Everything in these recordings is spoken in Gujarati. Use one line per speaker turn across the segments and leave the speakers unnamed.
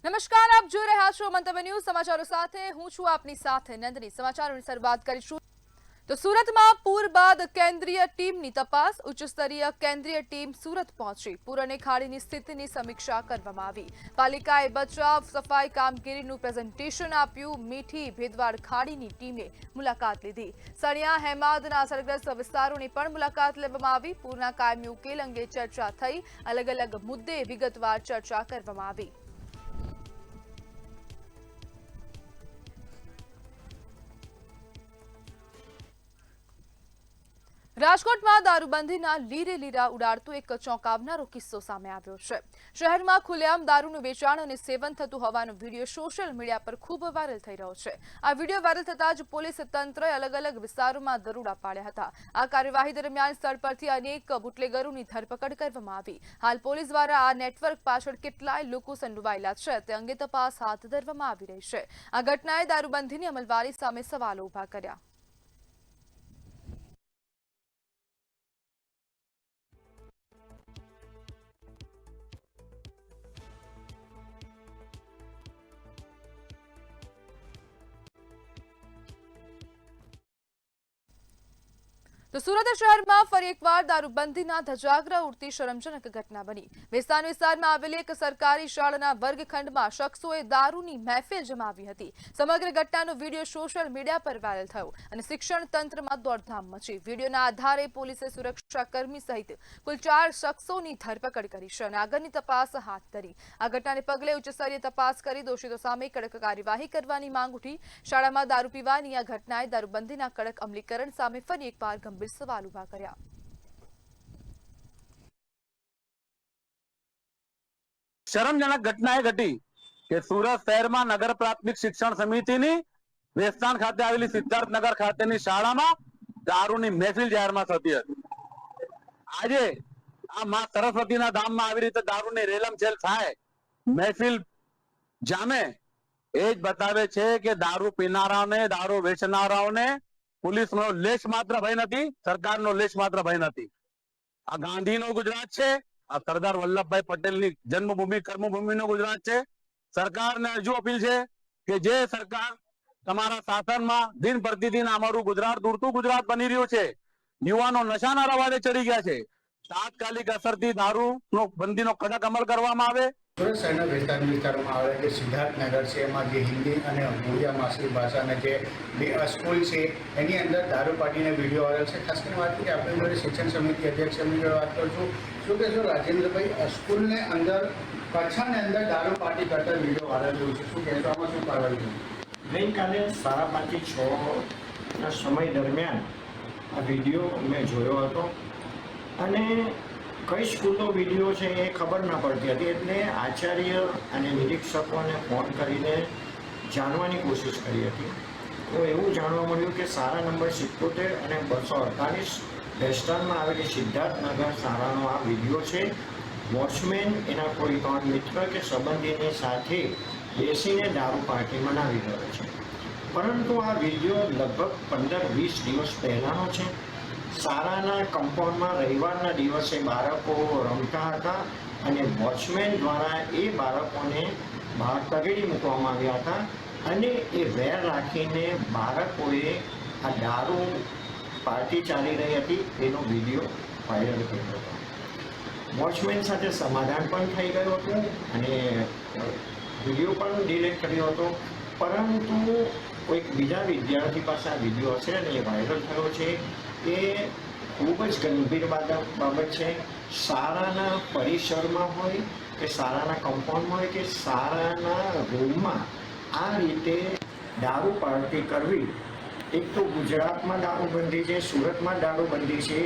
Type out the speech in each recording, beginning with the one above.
નમસ્કાર, આપ જોઈ રહ્યા છો મંતવ્ય ન્યૂઝ સમાચારો સાથે હું છું આપની સાથે નંદની। સમાચારોની શરૂઆત કરીશું તો સુરતમાં પૂર બાદ કેન્દ્રીય ટીમની તપાસ। ઉચ્ચ સ્તરીય કેન્દ્રીય ટીમ સુરત પહોંચી પૂર અને ખાડીની સ્થિતિની સમીક્ષા કરવામાં આવી। પાલિકાએ બચાવ સફાઈ કામગીરીનું પ્રેઝન્ટેશન આપ્યું। મીઠી ભેદવાડ ખાડીની ટીમે મુલાકાત લીધી। સણિયા હેમાદના અસરગ્રસ્ત વિસ્તારોની પણ મુલાકાત લેવામાં આવી। પૂરના કાયમી ઉકેલ અંગે ચર્ચા થઈ। અલગ અલગ મુદ્દે વિગતવાર ચર્ચા કરવામાં આવી। રાજકોટમાં દારૂબંધીના લીરે લીરા ઉડાડતો એક ચોંકાવનારો કિસ્સો સામે આવ્યો છે। શહેરમાં ખુલ્લેઆમ દારૂનું વેચાણ અને સેવન થતું હોવાનો વિડીયો સોશિયલ મીડિયા પર ખૂબ વાયરલ થઈ રહ્યો છે। આ વિડીયો વાયરલ થતાં જ પોલીસ તંત્રએ અલગ અલગ વિસ્તારોમાં દરોડા પાડ્યા હતા। આ કાર્યવાહી દરમિયાન સ્થળ પરથી અનેક બુટલેગરોની ધરપકડ કરવામાં આવી। હાલ પોલીસ દ્વારા આ નેટવર્ક પાછળ કેટલાય લોકો સંડોવાયેલા છે તે અંગે તપાસ હાથ ધરવામાં આવી રહી છે। આ ઘટનાએ દારૂબંધીની અમલવારી સામે સવાલો ઉભા કર્યા। તો સુરત શહેરમાં ફરી એકવાર દારૂબંધીના ધજાગરા ઉડતી શરમજનક ઘટના બની। વેસ્તાન વિસ્તારમાં આવેલી એક સરકારી શાળાના વર્ગખંડમાં શખ્સોએ દારૂની મહેફિલ જમાવી હતી। સમગ્ર ઘટનાનો વિડીયો સોશિયલ મીડિયા પર વાયરલ થયો અને શિક્ષણ તંત્રમાં દોડધામ મચી। વિડીયોના આધારે પોલીસે સુરક્ષાકર્મી સહિત કુલ 4 શખ્સોની ધરપકડ કરી છે અને આગળની તપાસ હાથ ધરી। આ ઘટનાને પગલે ઉચ્ચ સ્તરીય તપાસ કરી દોષિતો સામે કડક કાર્યવાહી કરવાની માંગ ઉઠી। શાળામાં દારૂ પીવાની આ ઘટનાએ દારૂબંધીના કડક અમલીકરણ સામે ફરી એકવાર ગંભીર સવાલ ઉભા કર્યા।
શરમજનક ઘટના એ ઘટી કે સુરત શહેરમાં નગર પ્રાથમિક શિક્ષણ સમિતિની વેસ્તાન ખાતે આવેલી સિદ્ધાર્થનગર ખાતેની શાળામાં દારૂની મહેફિલ જાહેરમાં થતી હતી। આજે આ માં સરસ્વતીના ધામમાં આવી રીતે દારૂની રેલમછેલ થાય, મહેફિલ જામે, એ જ બતાવે છે કે દારૂ પીનારાઓને, દારૂ વેચનારાઓને પોલીસનો લેશ માત્ર ભય નથી, સરકારનો લેશ માત્ર ભય નથી। આ ગાંધીનો ગુજરાત છે, આ સરદાર વલ્લભભાઈ પટેલની જન્મભૂમિ કર્મભૂમિનો ગુજરાત છે। સરકારને હજુ અપીલ છે કે જે સરકાર તમારા શાસનમાં દિન પ્રતિદિન અમારું ગુજરાત દૂરતું ગુજરાત બની રહ્યું છે, યુવાનો નશાના રવાડે ચડી ગયા છે, તાત્કાલિક અસરથી દારૂનો બંધીનો કડક અમલ કરવામાં આવે।
સુરત શહેરના વિસ્તારમાં આવે કે સિદ્ધાર્થનગર છે, એમાં જે હિન્દી અને ઉડિયા માસી ભાષાના જે સ્કૂલ છે એની અંદર દારૂ પાર્ટીને વિડીયો વાયરલ છે। ખાસ કરીને વાત કરીએ આપણી જોડે શિક્ષણ સમિતિ અધ્યક્ષ એમની જોડે વાત કરું છું। શું કહેશો રાજેન્દ્રભાઈ, સ્કૂલને અંદર કચ્છની અંદર દારૂ પાર્ટી કરતા વિડીયો વાયરલ થયું છે, શું કહેશો, આમાં શું કાર્યવાહી થયું?
ગઈકાલે 5:30 થી 6 સમય દરમિયાન આ વિડીયો મેં જોયો હતો અને કઈ સ્કૂલનો વિડીયો છે એ ખબર ના પડતી હતી, એટલે આચાર્ય અને નિરીક્ષકોને ફોન કરીને જાણવાની કોશિશ કરી હતી। તો એવું જાણવા મળ્યું કે શાળા નંબર 77 અને 248 વેસ્ટર્નમાં આવેલી સિદ્ધાર્થનગર શાળાનો આ વિડીયો છે। વોચમેન એના કોઈ 3 મિત્ર કે સંબંધીની સાથે બેસીને દારૂ પાર્ટી મનાવી રહ્યો છે, પરંતુ આ વિડીયો લગભગ 15-20 દિવસ પહેલાંનો છે। શાળાના કમ્પાઉન્ડમાં રવિવારના દિવસે બાળકો રમતા હતા અને વોચમેન દ્વારા એ બાળકોને બહાર તગેડી મૂકવામાં આવ્યા હતા અને એ વેર રાખીને બાળકોએ આ દારૂ પાર્ટી ચાલી રહી હતી એનો વિડીયો વાયરલ કર્યો હતો। વોચમેન સાથે સમાધાન પણ થઈ ગયું હતું અને વિડીયો પણ ડિલીટ કર્યો હતો, પરંતુ કોઈક બીજા વિદ્યાર્થી પાસે આ વિડીયો છે અને એ વાયરલ થયો છે। એ ખૂબ જ ગંભીર બાબત છે। શાળાના પરિસરમાં હોય કે શાળાના કમ્પાઉન્ડમાં હોય કે શાળાના રૂમમાં આ રીતે દારૂ પાર્ટી કરવી, એક તો ગુજરાતમાં દારૂબંધી છે, સુરતમાં દારૂબંધી છે,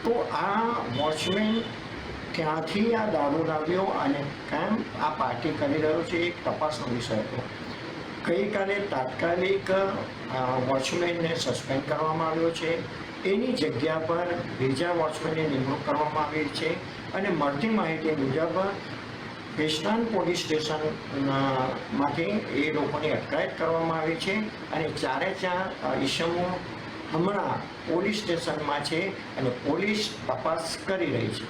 તો આ વોચમેન ક્યાંથી આ દારૂ લાવ્યો અને કેમ આ પાર્ટી કરી રહ્યો છે એક તપાસનો વિષય હતો। ગઈકાલે તાત્કાલિક વોચમેનને સસ્પેન્ડ કરવામાં આવ્યો છે, એની જગ્યા પર બીજા વોચમેનની નિમણૂક કરવામાં આવી છે અને મળતી માહિતી મુજબ વેસ્ટર્ન પોલીસ સ્ટેશનમાંથી એ લોકોની અટકાયત કરવામાં આવી છે અને 4 ઈસમો હમણાં પોલીસ સ્ટેશનમાં છે અને પોલીસ તપાસ કરી રહી છે।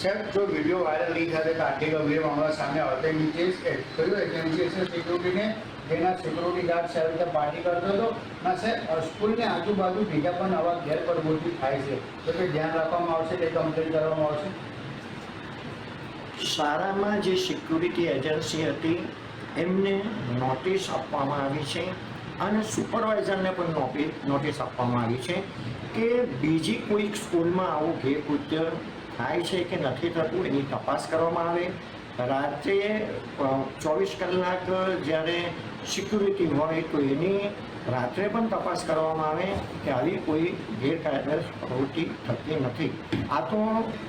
સર, જો વિડીયો વાયરલ નહીં થશે તો આટલી ગંભીર મામલા સામે આવતા નીચે કયું એજન્સી છે સિક્યુરિટીને જેના સિક્યુરિટી ગાર્ડ સારી રીતે પાર્ટી કરતો હતો ના સર સ્કૂલની આજુબાજુ બીજા પણ આવા ગેરપ્રવૃત્તિ થાય છે તો તે ધ્યાન રાખવામાં આવશે તે કમ્પ્લેન કરવામાં આવશે.
શાળામાં જે સિક્યુરિટી એજન્સી હતી એમને નોટિસ આપવામાં આવી છે અને સુપરવાઇઝરને પણ નોટિસ આપવામાં આવી છે કે બીજી કોઈ સ્કૂલમાં આવું ગેરકૃત્ય થાય છે કે નથી થતું એની તપાસ કરવામાં આવે. રાત્રે 24 કલાક જ્યારે સિક્યુરિટી હોય તો એની રાત્રે પણ તપાસ કરવામાં આવે કે આવી કોઈ ગેરકાયદેસર પ્રવૃત્તિ થતી નથી.
આ તો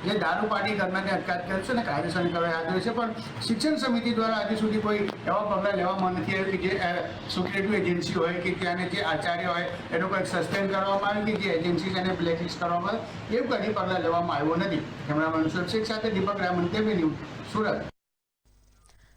જે દારૂ પાર્ટી કરનારને અટકાયત કરે છે ને કાયદેસરની કાર્યવાહી હાથ ધરી છે, પણ શિક્ષણ સમિતિ દ્વારા હજી સુધી કોઈ એવા પગલાં લેવામાં નથી આવ્યું કે જે સિક્યુરિટી એજન્સી હોય કે ત્યાંને જે આચાર્ય હોય એનો કોઈ સસ્પેન્ડ કરવામાં આવે કે જે એજન્સી છે એને બ્લેકલિસ્ટ કરવામાં આવે, એવું કદી પગલાં લેવામાં આવ્યું નથી. કેમેરામેન શિક્ષક સાથે દીપક રામન TV ન્યૂઝ, સુરત.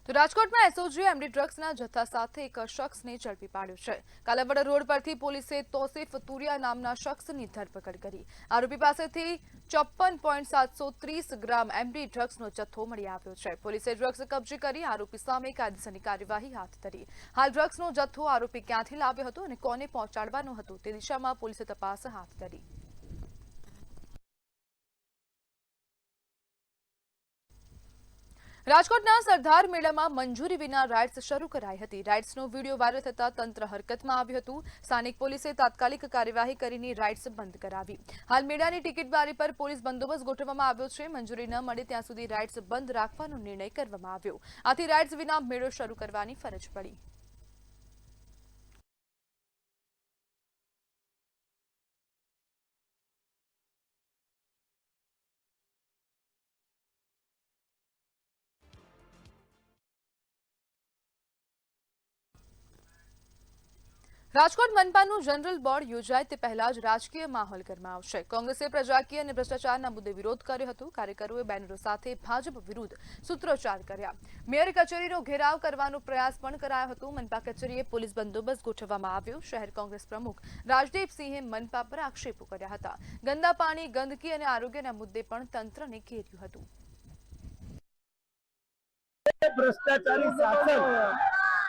તો રાજકોટમાં એસઓજીએ એમડી ડ્રગ્સના જથ્થા સાથે એક શખ્સને ઝડપી પાડ્યો છે. કાલાવડ રોડ પરથી પોલીસે તોસીફ તુરિયા નામના શખ્સની ધરપકડ કરી. આરોપી પાસેથી 54.730 ગ્રામ એમડી ડ્રગ્સનો જથ્થો મળી આવ્યો છે. પોલીસે ડ્રગ્સ કબજે કરી આરોપી સામે કાયદેસરની કાર્યવાહી હાથ ધરી. હાલ ડ્રગ્સનો જથ્થો આરોપી ક્યાંથી લાવ્યો હતો અને કોને પહોંચાડવાનો હતો તે દિશામાં પોલીસે તપાસ હાથ ધરી. રાજકોટના સરદાર મેળામાં મંજૂરી વિના રાઇડ્સ શરૂ કરાઈ હતી. રાઇડ્સનો વિડીયો વાયરલ થતા તંત્ર હરકતમાં આવ્યું હતું. સ્થાનિક પોલીસે તાત્કાલિક કાર્યવાહી કરીને રાઇડ્સ બંધ કરાવી. હાલ મેળાની ટિકિટ બારી પર પોલીસ બંદોબસ્ત ગોઠવવામાં આવ્યો છે. મંજૂરી ન મળે ત્યાં સુધી રાઇડ્સ બંધ રાખવાનો નિર્ણય કરવામાં આવ્યો. આથી રાઇડ્સ વિના મેળો શરૂ કરવાની ફરજ પડી. રાજકોટ મનપાનું જનરલ બોર્ડ યોજાય તે પહેલા જ રાજકીય માહોલ ગરમાવશે. કોંગ્રેસે પ્રજાકીય અને ભ્રષ્ટાચારના મુદ્દે વિરોધ કર્યો હતો. કાર્યકરોએ બેનરો સાથે ભાજપ વિરુદ્ધ સૂત્રોચ્ચાર કર્યા. મેયર કચેરીનો ઘેરાવ કરવાનો પ્રયાસ પણ કરાયો હતો. મનપા કચેરીએ પોલીસ બંદોબસ્ત ગોઠવવામાં આવ્યો. શહેર કોંગ્રેસ પ્રમુખ રાજદીપસિંહે મનપા પર આક્ષેપો કર્યા હતા. ગંદા પાણી, ગંદકી અને આરોગ્યના મુદ્દે પણ તંત્રને ઘેર્યું હતું.
ભ્રષ્ટાચારી શાસન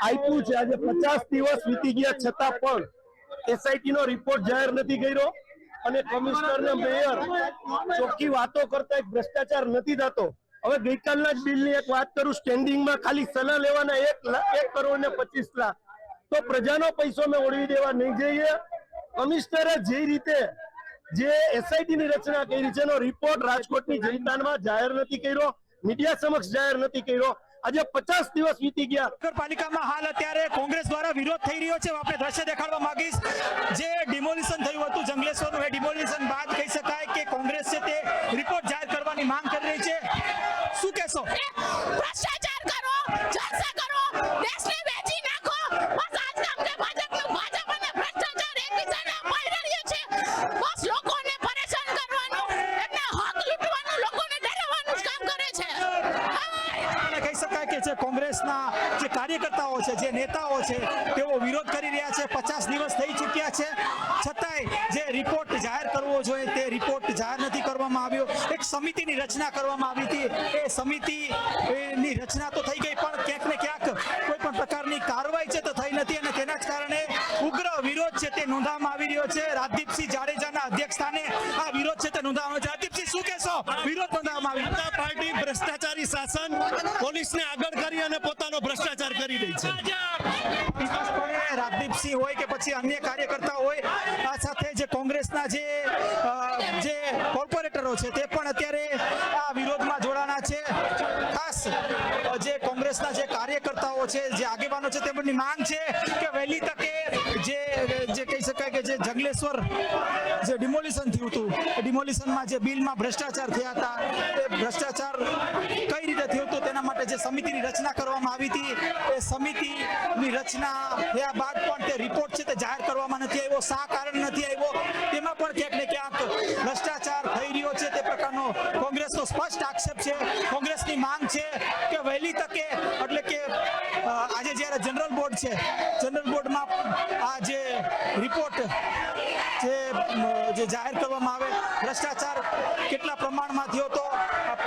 આપ્યું છે. આજે 50 દિવસ વીતી ગયા છતાં પણ એસઆઈટી નો રિપોર્ટ જાહેર નથી કર્યો અને કમિશનર ને મેયર ચોખ્ખી વાતો કરતા એક ભ્રષ્ટાચાર નથી થતો. હવે ગઈકાલના જ બિલની એક વાત કરું, સ્ટેન્ડિંગમાં ખાલી સલાહ લેવાના 1 કરોડ ને 25 લાખ, તો પ્રજાનો પૈસો મેં ઓળવી દેવા નહીં જઈએ. કમિશનરે જે રીતે જે એસઆઈટી ની રચના કરી છે એનો રિપોર્ટ રાજકોટની જનતામાં જાહેર નથી કર્યો, મીડિયા સમક્ષ જાહેર નથી કર્યો. આજે 50 દિવસ વીતી ગયા.
નગરપાલિકામાં હાલ અત્યારે કોંગ્રેસ દ્વારા વિરોધ થઈ રહ્યો છે. આપણે દ્રશ્ય દેખાડવા માંગીશ. જે ડિમોલિશન થયું હતું જંગલેશ્વરનું, એ ડિમોલિશન બાદ કહી શકાય કે કોંગ્રેસ છે તે રિપોર્ટ જાહેર કરવાની માંગ કરી રહી છે. શું કહેશો?
ભ્રષ્ટાચાર કરો, જલસા કરો, દેશને વેચી નાખો. બસ આજ કામ છે ભાજપનું. ભાજપ અને ભ્રષ્ટાચાર એકબીજાને અપાઈ રહ્યો છે. બસ લોકોને પરેશાન કરવાનું, એમના હક લૂંટવાનું, લોકોને ડરાવવાનું જ કામ કરે છે.
કહી શકાય કે જે કોંગ્રેસના જે કાર્યકર્તાઓ છે, જે નેતાઓ છે, તેઓ વિરોધ કરી રહ્યા છે. 50 દિવસ થઈ ચૂક્યા છે, છતાંય જે રિપોર્ટ જાહેર કરવો જોઈએ તે રિપોર્ટ જાહેર નથી કરવામાં આવ્યો. એક સમિતિની રચના કરવામાં આવી હતી. એ સમિતિની રચના તો થઈ ગઈ, પણ ક્યાંક ને ક્યાંક કોઈ પણ પ્રકારની કાર્યવાહી છે તો થઈ નથી અને તેના જ કારણે ઉગ્ર વિરોધ છે તે નોંધવામાં આવી રહ્યો છે. રાજદીપસિંહ જાડેજાના અધ્યક્ષસ્થાને આ વિરોધ છે તે નોંધવામાં આવ્યો છે. રાજદીપસિંહ, શું કહેશો? વિરોધ નોંધવામાં આવી.
જનતા પાર્ટી ભ્રષ્ટાચારી શાસન પોલીસને આગળ કરી અને પોતાનો ભ્રષ્ટાચાર કરી રહી છે.
રાજદીપસિંહ હોય કે પછી અન્ય કાર્યકર્તા હોય, આ સાથે જે કોંગ્રેસના જે કોર્પોરેટરો છે તે પણ અત્યારે આ વિરોધમાં જોડાણા છે. ખાસ જે કોંગ્રેસના જે કાર્યકર્તાઓ છે, જે આગેવાનો છે, તેમની માંગ છે કે વહેલી તકે જે કહી શકાય કે જે જંગલેશ્વર જે ડિમોલિશન થયું હતું, ડિમોલિશનમાં જે બિલમાં ભ્રષ્ટાચાર થયા હતા, એ ભ્રષ્ટાચાર કઈ રીતે થયું હતું તેના માટે જે સમિતિની રચના કરવામાં આવી હતી, એ સમિતિની રચના થયા બાદ પણ તે રિપોર્ટ છે તે જાહેર કરવામાં નથી આવ્યો. શા કારણ નથી આવ્યો તેમાં પણ ક્યાંક ને ક્યાંક ભ્રષ્ટાચાર થઈ રહ્યો છે તે પ્રકારનો કોંગ્રેસનો સ્પષ્ટ આક્ષેપ છે. કોંગ્રેસની માંગ છે કે વહેલી તકે, એટલે કે આજે જ્યારે જનરલ બોર્ડ છે, જનરલ બોર્ડમાં આ જે રિપોર્ટ જે જાહેર કરવામાં આવે, ભ્રષ્ટાચાર કેટલા પ્રમાણમાં થયો તો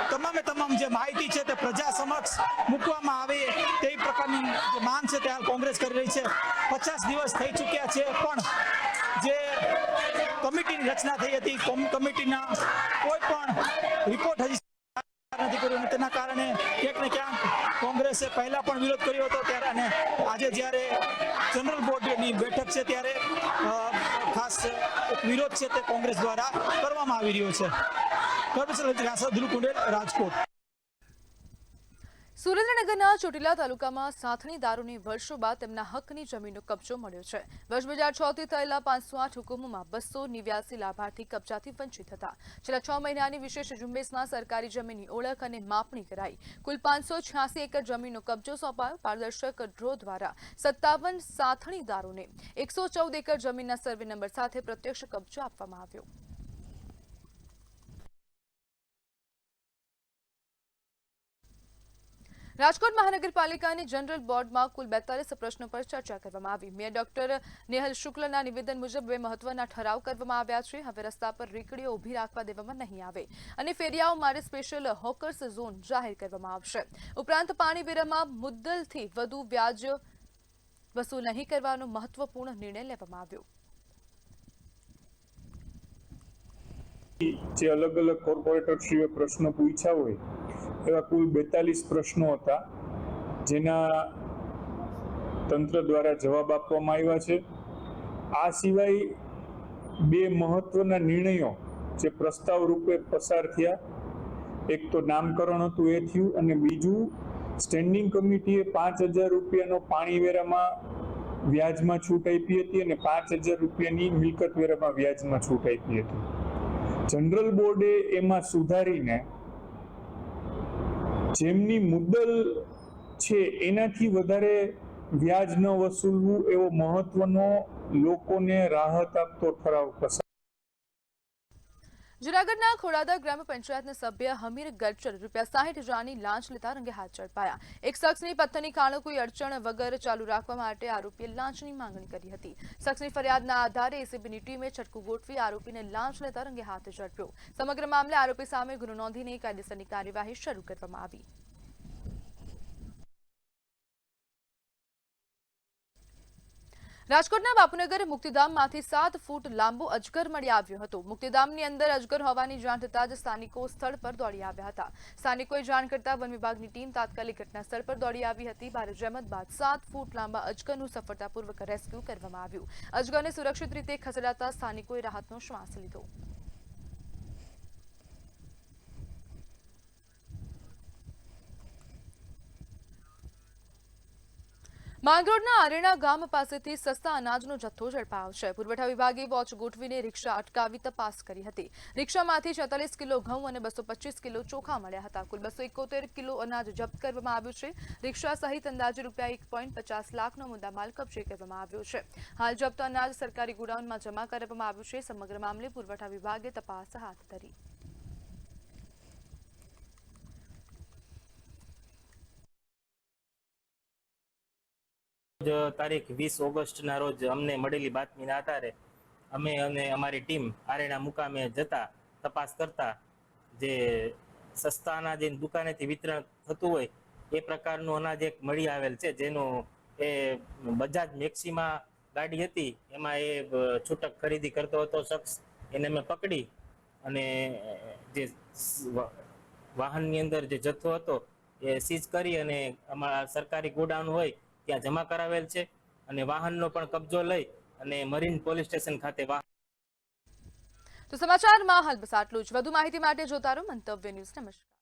તમામે તમામ જે માહિતી છે તે પ્રજા સમક્ષ મૂકવામાં આવે તેવી પ્રકારની જે માંગ છે તે હાલ કોંગ્રેસ કરી રહી છે. 50 દિવસ થઈ ચૂક્યા છે પણ જે કમિટીની રચના થઈ હતી કમિટીના કોઈ પણ રિપોર્ટ હજી નથી કર્યો અને તેના કારણે ક્યાંક ને ક્યાંક કોંગ્રેસે પહેલા પણ વિરોધ કર્યો હતો ત્યારે અને આજે જ્યારે જનરલ બોર્ડની બેઠક છે ત્યારે ખાસ એક વિરોધ છે તે કોંગ્રેસ દ્વારા કરવામાં આવી રહ્યો છે. રાજકોટ.
સુરેન્દ્રનગરના ચોટીલા તાલુકામાં સાથણી દારૂની વર્ષો બાદ તેમના હકની જમીનનો કબજો મળ્યો છે. વર્ષ 2006 થી થયેલા 508 હુકમોમાં 289 લાભાર્થી કબજાથી વંચિત હતા. છેલ્લા 6 મહિનાની વિશેષ ઝુંબેશમાં સરકારી જમીનની ઓળખ અને માપણી કરાઈ. કુલ 586 એકર જમીનનો કબજો સોંપાયો. પારદર્શક ડ્રો દ્વારા 57 સાથણી દારૂને 114 એકર જમીનના સર્વે નંબર સાથે પ્રત્યક્ષ કબજો આપવામાં આવ્યો. રાજકોટ મહાનગરપાલિકાની જનરલ બોર્ડમાં કુલ 42 પ્રશ્નો પર ચર્ચા કરવામાં આવી. મેયર ડોક્ટર નેહલ શુક્લના નિવેદન મુજબ 2 મહત્વના ઠરાવ કરવામાં આવ્યા છે. હવે રસ્તા પર રેકડીઓ ઊભી રાખવા દેવામાં નહીં આવે અને ફેરિયાઓ માટે સ્પેશિયલ હોકર્સ ઝોન જાહેર કરવામાં આવશે. ઉપરાંત પાણી વેરામાં મુદ્દલથી વધુ વ્યાજ વસૂલ નહીં કરવાનો મહત્વપૂર્ણ નિર્ણય લેવામાં આવ્યો.
જે અલગ અલગ કોર્પોરેટરશ્રીએ પ્રશ્નો પૂછ્યા હોય એવા કુલ 42 પ્રશ્નો હતા જેના તંત્ર દ્વારા જવાબ આપવામાં આવ્યા છે. આ સિવાય 2 મહત્વના નિર્ણયો જે પ્રસ્તાવ રૂપે પસાર થયા, એક તો નામકરણ હતું એ થયું અને બીજું સ્ટેન્ડિંગ કમિટીએ 5000 રૂપિયાનો પાણી વેરામાં વ્યાજમાં છૂટ આપી હતી અને 5000 રૂપિયાની મિલકત વેરામાં વ્યાજમાં છૂટ આપી હતી. જનરલ બોર્ડે એમાં સુધારીને જેમની મુદ્દલ છે એનાથી વધારે વ્યાજ ન વસૂલવું એવો મહત્વનો લોકોને રાહત આપતો ઠરાવ પસાર.
જૂનાગઢના ખોડાદા ગ્રામ પંચાયતના સભ્ય હમીર ગર્ચર ₹60,000ની લાંચ લેતા રંગે હાથ ઝડપાયા. એક શખ્સની પથ્થરની ખાણો કોઈ અડચણ વગર ચાલુ રાખવા માટે આરોપીએ લાંચની માંગણી કરી હતી. શખ્સની ફરિયાદના આધારે એસીબીની ટીમે છટકું ગોઠવી આરોપીને લાંચ લેતા રંગે હાથ ઝડપ્યો. સમગ્ર મામલે આરોપી સામે ગુનો નોંધીને કાયદેસરની કાર્યવાહી શરૂ કરવામાં આવી. રાજકોટના બાપુનગર મુક્તિધામમાંથી 7 ફૂટ લાંબો અજગર મળી આવ્યો હતો. મુક્તિધામની અંદર અજગર હોવાની જાણ થતાં જ સ્થાનિકો સ્થળ પર દોડી આવ્યા હતા. સ્થાનિકોએ જાણ કરતા વન વિભાગની ટીમ તાત્કાલિક ઘટના સ્થળ પર દોડી આવી હતી. ભારે જહેમત બાદ 7 ફૂટ લાંબા અજગરનું સફળતાપૂર્વક રેસ્ક્યુ કરવામાં આવ્યું. અજગરને સુરક્ષિત રીતે ખસેડાતા સ્થાનિકોએ રાહતનો શ્વાસ લીધો. માંગરોળના આરેણા ગામ પાસેથી સસ્તા અનાજનો જથ્થો ઝડપાયો છે. પુરવઠા વિભાગે વોચ ગોઠવીને રિક્ષા અટકાવી તપાસ કરી હતી. રિક્ષામાંથી 46 કિલો ઘઉં અને 225 કિલો ચોખા મળ્યા હતા. કુલ 271 કિલો અનાજ જપ્ત કરવામાં આવ્યું છે. રિક્ષા સહિત અંદાજે ₹1.50 લાખનો મુદ્દામાલ કબજે કરવામાં આવ્યો છે. હાલ જપ્ત અનાજ સરકારી ગોડાઉનમાં જમા કરવામાં આવ્યું છે. સમગ્ર મામલે પુરવઠા વિભાગે તપાસ હાથ ધરી.
તારીખ 20 ઓગસ્ટના રોજ અમને મળેલી બાતમીના આધારે અમે અને અમારી ટીમ આરેણા મુકામે જતા તપાસ કરતા જે સસ્તા અનાજની દુકાનેથી વિતરણ થતું હોય એ પ્રકારનું અનાજ એક મળી આવેલ છે, જેનું એ બજાજ મેક્સિમા ગાડી હતી એમાં એ છૂટક ખરીદી કરતો હતો શખ્સ. એને અમે પકડી અને જે વાહનની અંદર જે જથ્થો હતો એ સીઝ કરી અને અમારા સરકારી ગોડાઉન હોય ત્યાં જમા કરાવેલ છે અને વાહનનો પણ કબજો લઈ અને મરીન પોલીસ સ્ટેશન ખાતે
તો સમાચારમાં હાલ બસ આટલું જ. વધુ માહિતી માટે જોતા રહો મંતવ્ય ન્યૂઝ. નમસ્કાર.